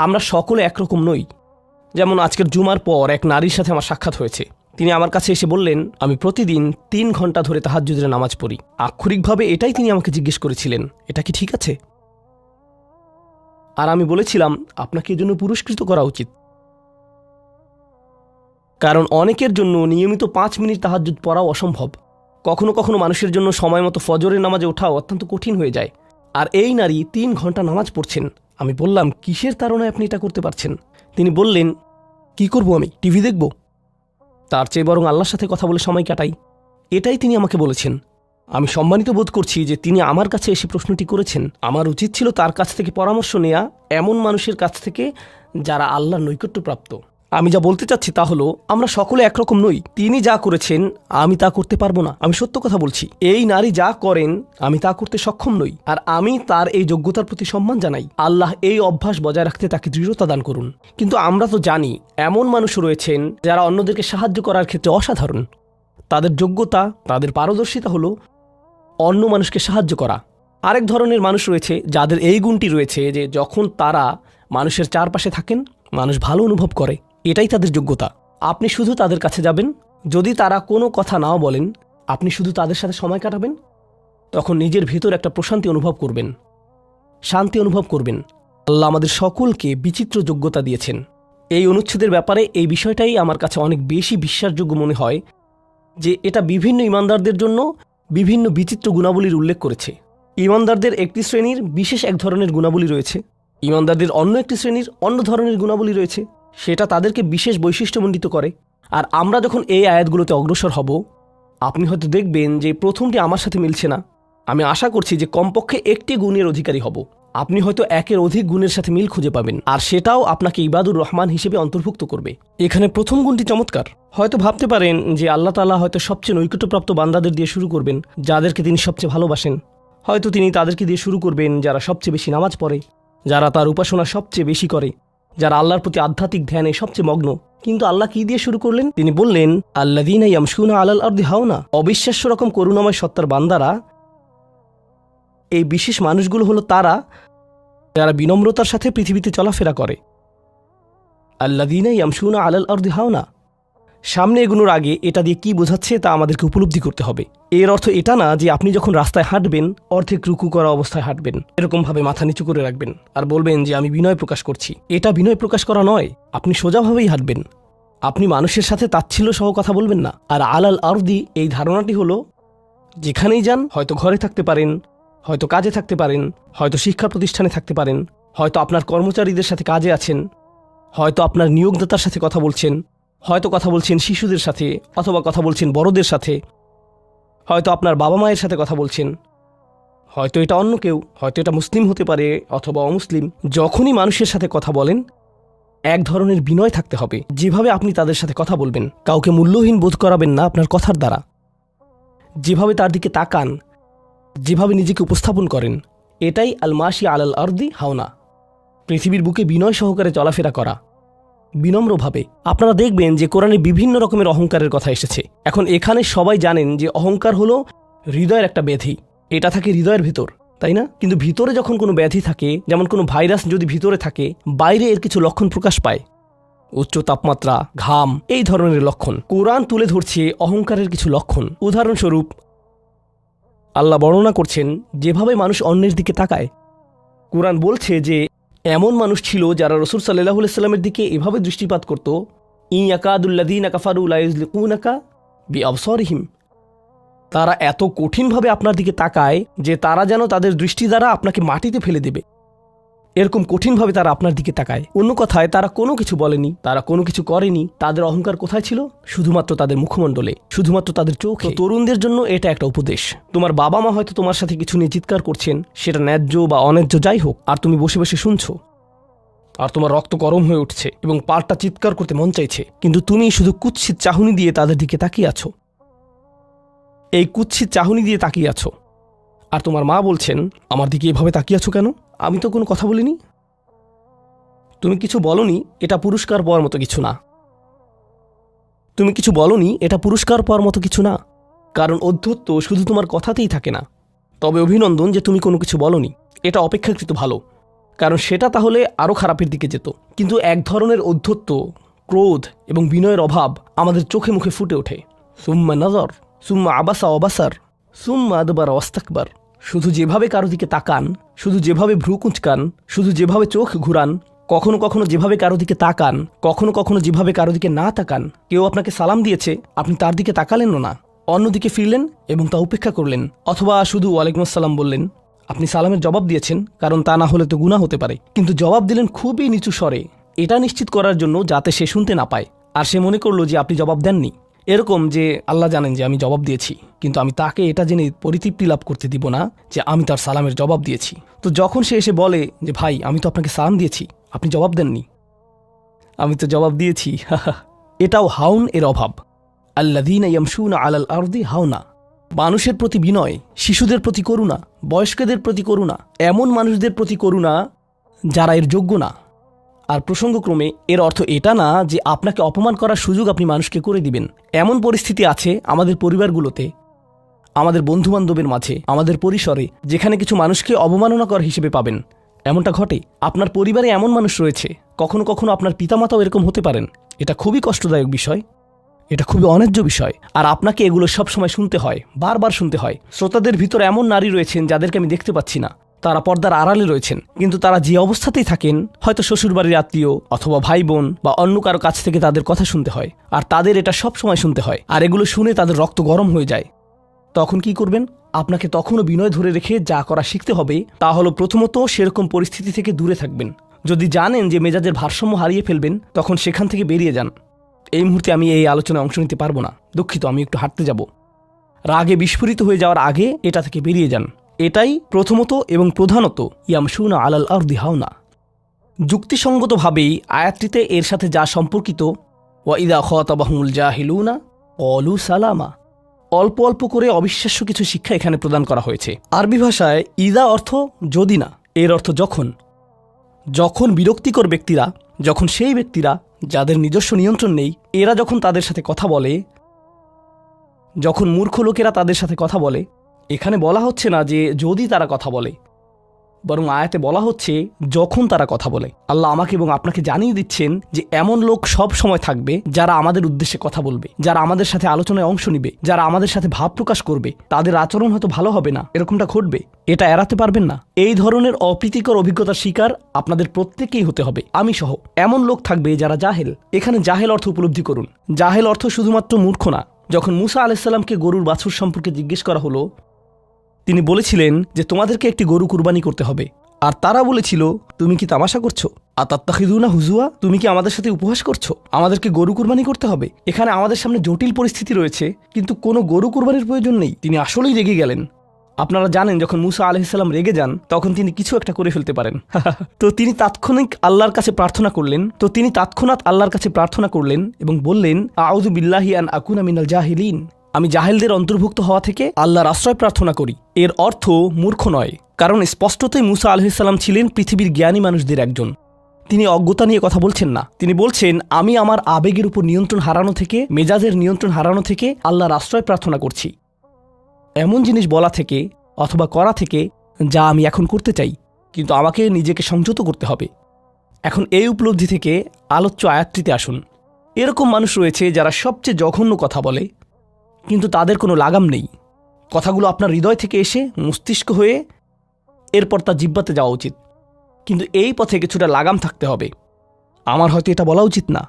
আমরা সকলে একরকম নই। যেমন আজকের জুমার পর এক নারীর সাথে আমার সাক্ষাৎ হয়েছে। তিনি আমার কাছে এসে বললেন, আমি প্রতিদিন 3 ঘন্টা ধরে তাহাজ্জুদের নামাজ পড়ি। আক্ষরিকভাবে এটাই তিনি আমাকে জিজ্ঞেস করেছিলেন, এটা কি ঠিক আছে? আর আমি বলেছিলাম, আপনাকে এজন্য পুরস্কৃত করা উচিত, কারণ অনেকের জন্য নিয়মিত 5 মিনিট তাহাজ্জুদ পড়াও অসম্ভব। কখনো কখনো মানুষের জন্য সময় মতো ফজরের নামাজে ওঠাও অত্যন্ত কঠিন হয়ে যায়। আর এই নারী 3 ঘন্টা নামাজ পড়ছেন। আমি বললাম, কিসের তাড়নায় আপনি এটা করতে পারছেন? তিনি বললেন, কি করব আমি, টিভি দেখব? তার চেয়ে বরং আল্লাহর সাথে কথা বলে সময় কাটাই। এটাই তিনি আমাকে বলেছেন। আমি সম্মানিত বোধ করছি যে তিনি আমার কাছে এসে প্রশ্নটি করেছেন। আমার উচিত ছিল তার কাছ থেকে পরামর্শ নেয়া, এমন মানুষের কাছ থেকে যারা আল্লাহর নৈকট্যপ্রাপ্ত। আমি যা বলতে চাচ্ছি তা হলো, আমরা সকলে একরকম নই। তিনি যা করেছেন আমি তা করতে পারবো না। আমি সত্য কথা বলছি। এই নারী যা করেন আমি তা করতে সক্ষম নই, আর আমি তার এই যোগ্যতার প্রতি সম্মান জানাই। আল্লাহ এই অভ্যাস বজায় রাখতে তাকে দৃঢ়তা দান করুন। কিন্তু আমরা তো জানি এমন মানুষ রয়েছেন যারা অন্যদেরকে সাহায্য করার ক্ষেত্রে অসাধারণ। তাদের যোগ্যতা, তাদের পারদর্শিতা হলো অন্য মানুষকে সাহায্য করা। আরেক ধরনের মানুষ রয়েছে যাদের এই গুণটি রয়েছে যে যখন তারা মানুষের চারপাশে থাকেন, মানুষ ভালো অনুভব করে। এটাই তাদের যোগ্যতা। আপনি শুধু তাদের কাছে যাবেন, যদি তারা কোনো কথা নাও বলেন, আপনি শুধু তাদের সাথে সময় কাটাবেন, তখন নিজের ভিতর একটা প্রশান্তি অনুভব করবেন, শান্তি অনুভব করবেন। আল্লাহ আমাদের সকলকে বিচিত্র যোগ্যতা দিয়েছেন। এই অনুচ্ছেদের ব্যাপারে এই বিষয়টাই আমার কাছে অনেক বেশি বিশ্বাসযোগ্য মনে হয় যে এটা বিভিন্ন ইমানদারদের জন্য বিভিন্ন বিচিত্র গুণাবলীর উল্লেখ করেছে। ইমানদারদের একটি শ্রেণীর বিশেষ এক ধরনের গুণাবলী রয়েছে, ইমানদারদের অন্য একটি শ্রেণীর অন্য ধরনের গুণাবলী রয়েছে। সেটা তাদেরকে বিশেষ বৈশিষ্ট্যমণ্ডিত করে। আর আমরা যখন এই আয়াতগুলোতে অগ্রসর হব, আপনি হয়তো দেখবেন যে প্রথমটি আমার সাথে মিলছে না। আমি আশা করছি যে কমপক্ষে একটি গুণের অধিকারী হব। আপনি হয়তো একের অধিক গুণের সাথে মিল খুঁজে পাবেন, আর সেটাও আপনাকে ইবাদুর রহমান হিসেবে অন্তর্ভুক্ত করবে। এখানে প্রথম গুণটি চমৎকার। হয়তো ভাবতে পারেন যে আল্লাহ তাআলা হয়তো সবচেয়ে নৈকট্যপ্রাপ্ত বান্দাদের দিয়ে শুরু করবেন, যাদেরকে তিনি সবচেয়ে ভালোবাসেন। হয়তো তিনি তাদেরকে দিয়ে শুরু করবেন যারা সবচেয়ে বেশি নামাজ পড়ে, যারা তার উপাসনা সবচেয়ে বেশি করে, যারা আল্লাহর প্রতি আধ্যাত্মিক ধ্যানে সবচেয়ে মগ্ন। কিন্তু আল্লাহ কি দিয়ে শুরু করলেন? তিনি বললেন, আল্লাযীনা ইয়ামশুনা আলাল আরদি হাওনা। অবিশ্বাস্য রকম করুণাময় সত্তার বান্দারা, এই বিশেষ মানুষগুলো হলো তারা যারা বিনম্রতার সাথে পৃথিবীতে চলাফেরা করে। আল্লাযীনা ইয়ামশুনা আলাল আরদি হাওনা। সামনে এগোনোর আগে এটা দিয়ে কি বোঝাচ্ছে তা আমাদেরকে উপলব্ধি করতে হবে। এর অর্থ এটা না যে আপনি যখন রাস্তায় হাঁটবেন অর্ধেক রুকু করা অবস্থায় হাঁটবেন, এরকমভাবে মাথা নিচু করে রাখবেন আর বলবেন যে আমি বিনয় প্রকাশ করছি। এটা বিনয় প্রকাশ করা নয়। আপনি সোজাভাবেই হাঁটবেন। আপনি মানুষের সাথে তাচ্ছিল্য সহ কথা বলবেন না। আর আলাল আরদি, এই ধারণাটি হলো যেখানেই যান, হয়তো ঘরে থাকতে পারেন, হয়তো কাজে থাকতে পারেন, হয়তো শিক্ষা প্রতিষ্ঠানে থাকতে পারেন, হয়তো আপনার কর্মচারীদের সাথে কাজে আছেন, হয়তো আপনার নিয়োগদাতার সাথে কথা বলছেন, হয়তো কথা বলছেন শিশুদের সাথে, অথবা কথা বলছেন বড়দের সাথে, হয়তো আপনার বাবা মায়ের সাথে কথা বলছেন, হয়তো এটা অন্য কেউ, হয়তো এটা মুসলিম হতে পারে অথবা অমুসলিম। যখনই মানুষের সাথে কথা বলেন এক ধরনের বিনয় থাকতে হবে। যেভাবে আপনি তাদের সাথে কথা বলবেন, কাউকে মূল্যহীন বোধ করাবেন না আপনার কথার দ্বারা। যেভাবে তার দিকে তাকান, যেভাবে নিজেকে উপস্থাপন করেন, এটাই আল মাশি আলাল আরদি হাওনা। পৃথিবীর বুকে বিনয় সহকারে চলাফেরা করা, বিনম্রভাবে। আপনারা দেখবেন যে কোরআনে বিভিন্ন রকমের অহংকারের কথা এসেছে। এখন এখানে সবাই জানেন যে অহংকার হলো হৃদয়ের একটা ব্যাধি। এটা থাকে হৃদয়ের ভিতর, তাই না? কিন্তু ভিতরে যখন কোনো ব্যাধি থাকে, যেমন কোনো ভাইরাস যদি ভিতরে থাকে, বাইরে এর কিছু লক্ষণ প্রকাশ পায়, উচ্চ তাপমাত্রা, ঘাম, এই ধরনের লক্ষণ। কোরআন তুলে ধরছে অহংকারের কিছু লক্ষণ। উদাহরণস্বরূপ আল্লাহ বর্ণনা করছেন যেভাবে মানুষ অন্যের দিকে তাকায়। কোরআন বলছে যে এমন মানুষ ছিল যারা রাসূল সাল্লাল্লাহু আলাইহি সাল্লামের দিকে এভাবে দৃষ্টিপাত করত, ইয়াকাদুল্লাযীনা কাফারু লা ইউযলিকুনাকা বিআবসারিহিম। তারা এত কঠিনভাবে আপনার দিকে তাকায় যে তারা যেন তাদের দৃষ্টি দ্বারা আপনাকে মাটিতে ফেলে দেবে। এরকম কঠিনভাবে তারা আপনার দিকে তাকায়। অন্য কথায়, তারা কোনো কিছু বলেনি, তারা কোনো কিছু করেনি। তাদের অহংকার কোথায় ছিল? শুধুমাত্র তাদের মুখমণ্ডলে, শুধুমাত্র তাদের চোখে। তরুণদের জন্য এটা একটা উপদেশ। তোমার বাবা মা হয়তো তোমার সাথে কিছু নিয়ে চিৎকার করছেন, সেটা ন্যায্য বা অন্যায্য যাই হোক, আর তুমি বসে বসে শুনছো, আর তোমার রক্ত গরম হয়ে উঠছে এবং পাল্টা চিৎকার করতে মন চাইছে, কিন্তু তুমি শুধু কুৎসিত চাহনি দিয়ে তাদের দিকে তাকিয়ে আছো। এই কুৎসিত চাহনি দিয়ে তাকিয়ে আছো, আর তোমার মা বলছেন, আমার দিকে এভাবে তাকিয়ে আছো কেন? আমি তো কোনো কথা বলিনি। তুমি কিছু বলনি, এটা পুরস্কার পাওয়ার মতো কিছু না। তুমি কিছু বলনি, এটা পুরস্কার পাওয়ার মতো কিছু না। কারণ অধ্যত্ব শুধু তোমার কথাতেই থাকে না। তবে অভিনন্দন যে তুমি কোনো কিছু বলনি, এটা অপেক্ষাকৃত ভালো। কারণ সেটা তাহলে আরও খারাপের দিকে যেত। কিন্তু এক ধরনের ঔদ্ধত্য, ক্রোধ এবং বিনয়ের অভাব আমাদের চোখে মুখে ফুটে ওঠে। সুম্মা নজর, সুম্মা আবাসা অবাসার, সুম্মা আদবার অস্তাকবার। শুধু যেভাবে কারো দিকে তাকান, শুধু যেভাবে ভ্রু কুঁচকান, শুধু যেভাবে চোখ ঘুরান, কখনো কখনো যেভাবে কারো দিকে তাকান, কখনো কখনো যেভাবে কারো দিকে না তাকান। কেউ আপনাকে সালাম দিয়েছে, আপনি তার দিকে তাকালেনও না, অন্যদিকে ফিরলেন এবং তা উপেক্ষা করলেন, অথবা শুধু ওয়ালাইকুম আসসালাম বললেন। আপনি সালামের জবাব দিয়েছেন, কারণ তা না হলে তো গুনাহ হতে পারে, কিন্তু জবাব দিলেন খুবই নিচু স্বরে, এটা নিশ্চিত করার জন্য যাতে সে শুনতে না পায়, আর সে মনে করলো যে আপনি জবাব দেননি। এরকম যে আল্লাহ জানেন যে আমি জবাব দিয়েছি, কিন্তু আমি তাকে এটা জেনে পরিতৃপ্তি লাভ করতে দিব না যে আমি তার সালামের জবাব দিয়েছি। তো যখন সে এসে বলে যে ভাই আমি তো আপনাকে সালাম দিয়েছি, আপনি জবাব দেননি, আমি তো জবাব দিয়েছি, এটাও হাউন এর অভাব। আল্লাযীনা ইয়ামশুনা আলাল আরদি হাওনা। মানুষের প্রতি বিনয়, শিশুদের প্রতি করুণা, বয়স্কদের প্রতি করুণা, এমন মানুষদের প্রতি করুণা যারা এর যোগ্য না। আর প্রসঙ্গক্রমে এর অর্থ এটা না যে আপনাকে অপমান করার সুযোগ আপনি মানুষকে করে দিবেন। এমন পরিস্থিতি আছে আমাদের পরিবারগুলোতে, আমাদের বন্ধুবান্ধবের মাঝে, আমাদের পরিসরে, যেখানে কিছু মানুষকে অবমাননা করা হিসেবে পাবেন। এমনটা ঘটে। আপনার পরিবারে এমন মানুষ রয়েছে, কখনো কখনো আপনার পিতামাতাও এরকম হতে পারেন। এটা খুবই কষ্টদায়ক বিষয়, এটা খুবই অন্যায্য বিষয়, আর আপনাকে এগুলো সবসময় শুনতে হয়, বারবার শুনতে হয়। শ্রোতাদের ভিতর এমন নারী রয়েছেন যাদেরকে আমি দেখতে পাচ্ছি না, তারা পর্দার আড়ালে রয়েছেন, কিন্তু তারা যে অবস্থাতেই থাকেন, হয়তো শ্বশুরবাড়ির আত্মীয় অথবা ভাই বোন বা অন্য কারো কাছ থেকে তাদের কথা শুনতে হয়, আর তাদের এটা সব সময় শুনতে হয়, আর এগুলো শুনে তাদের রক্ত গরম হয়ে যায়। তখন কি করবেন? আপনাকে তখনও বিনয় ধরে রেখে যা করা শিখতে হবে তা হলো প্রথমত সেরকম পরিস্থিতি থেকে দূরে থাকবেন। যদি জানেন যে মেজাজের ভারসাম্য হারিয়ে ফেলবেন, তখন সেখান থেকে বেরিয়ে যান। এই মুহূর্তে আমি এই আলোচনায় অংশ নিতে পারবো না, দুঃখিত, আমি একটু হাঁটতে যাব। রাগে বিস্ফোরিত হয়ে যাওয়ার আগে এটা থেকে বেরিয়ে যান। এটাই প্রথমত এবং প্রধানত ইয়ামশুনা আলাল আরদি হাওনা। যুক্তিসঙ্গতভাবেই আয়াতটিতে এর সাথে যা সম্পর্কিত, ওয়া ইদা খাতাবাহুমুল জাহিলুনা ক্বালু সালামা, অল্প অল্প করে অবিশ্বাস্য কিছু শিক্ষা এখানে প্রদান করা হয়েছে। আরবি ভাষায় ইদা অর্থ যদি না, এর অর্থ যখন। যখন বিরক্তিকর ব্যক্তিরা, যখন সেই ব্যক্তিরা যাদের নিজস্ব নিয়ন্ত্রণ নেই, এরা যখন তাদের সাথে কথা বলে, যখন মূর্খ লোকেরা তাদের সাথে কথা বলে, এখানে বলা হচ্ছে না যে যদি তারা কথা বলে, বরং আয়াতে বলা হচ্ছে যখন তারা কথা বলে। আল্লাহ আমাকে এবং আপনাকে জানিয়ে দিচ্ছেন যে এমন লোক সব সময় থাকবে যারা আমাদের উদ্দেশ্যে কথা বলবে, যারা আমাদের সাথে আলোচনায় অংশ নিবে, যারা আমাদের সাথে ভাব প্রকাশ করবে। তাদের আচরণ হয়তো ভালো হবে না, এরকমটা ঘটবে, এটা এড়াতে পারবেন না। এই ধরনের অপ্রীতিকর অভিজ্ঞতার শিকার আপনাদের প্রত্যেকেই হতে হবে, আমি সহ। এমন লোক থাকবে যারা জাহেল। এখানে জাহেল অর্থ উপলব্ধি করুন। জাহেল অর্থ শুধুমাত্র মূর্খ না। যখন মুসা আলাইহিসসালামকে গরুর বাছুর সম্পর্কে জিজ্ঞেস করা হলো, তিনি বলেছিলেন যে তোমাদেরকে একটি গরু কুরবানি করতে হবে, আর তারা বলেছিল তুমি কি তামাশা করছো? আতাত্তাখিযুনা হুজুয়া, তুমি কি আমাদের সাথে উপহাস করছো? আমাদেরকে গরু কুরবানি করতে হবে? এখানে আমাদের সামনে জটিল পরিস্থিতি রয়েছে, কিন্তু কোনো গরু কুরবানির প্রয়োজন নেই। তিনি আসলেই রেগে গেলেন। আপনারা জানেন যখন মুসা আলাইহিসসালাম রেগে যান, তখন তিনি কিছু একটা করে ফেলতে পারেন। তো তিনি তাৎক্ষণিক আল্লাহর কাছে প্রার্থনা করলেন এবং বললেন, আউযু বিল্লাহি আন আকুনা মিনাল জাহিলিন, আমি জাহেলদের অন্তর্ভুক্ত হওয়া থেকে আল্লাহর আশ্রয় প্রার্থনা করি। এর অর্থ মূর্খ নয়, কারণ স্পষ্টতই মুসা আলাইহিসসালাম ছিলেন পৃথিবীর জ্ঞানী মানুষদের একজন। তিনি অজ্ঞতা নিয়ে কথা বলছেন না। তিনি বলছেন আমি আমার আবেগের উপর নিয়ন্ত্রণ হারানো থেকে, মেজাজের নিয়ন্ত্রণ হারানো থেকে আল্লাহর আশ্রয় প্রার্থনা করছি, এমন জিনিস বলা থেকে অথবা করা থেকে যা আমি এখন করতে চাই, কিন্তু আমাকে নিজেকে সংযত করতে হবে। এখন এই উপলব্ধি থেকে আলোচ্য আয়াতটিতে আসুন। এরকম মানুষ রয়েছে যারা সবচেয়ে জঘন্য কথা বলে, কিন্তু তাদের কোনো লাগাম নেই। কথাগুলো আপনার হৃদয় থেকে এসে মস্তিষ্ক হয়ে এরপর তা জিহ্বাতে যাওয়া উচিত, কিন্তু এই পথে কিছুটা লাগাম থাকতে হবে। আমার হয়তো এটা বলা উচিত না,